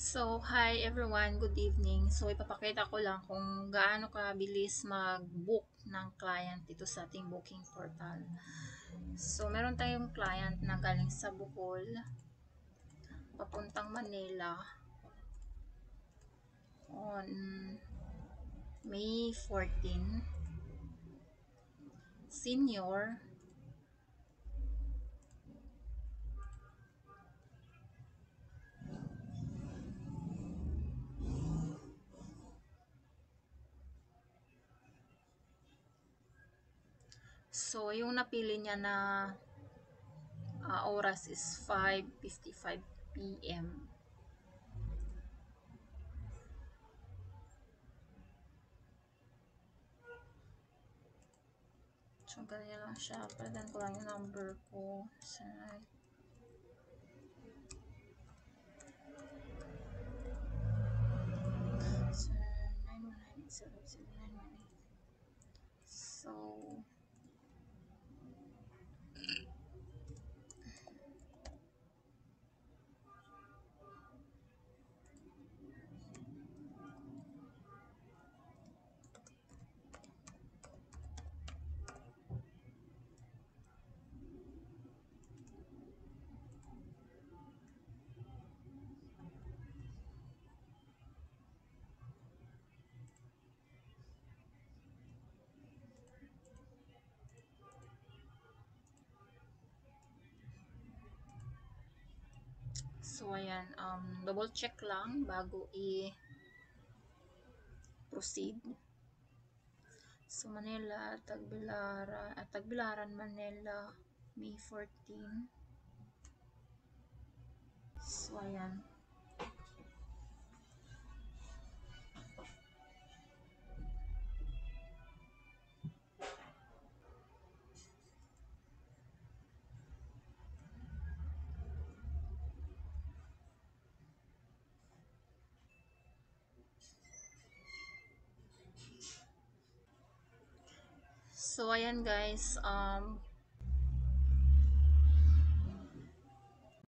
So, hi everyone, good evening. So, ipapakita ko lang kung gaano kabilis mag-book ng client dito sa ating booking portal. So, meron tayong client na galing sa Bohol, papuntang Manila on May 14. Senior. So, yung napili niya na oras is 5:55 p.m. So, ganyan lang siya. Palitan ko lang yung number ko. Sa Sir, 919-807-918. So, ayan, double check lang bago i-proceed. So, Manila, Tagbilaran, Manila, May 14. So, ayan. So, ayan guys,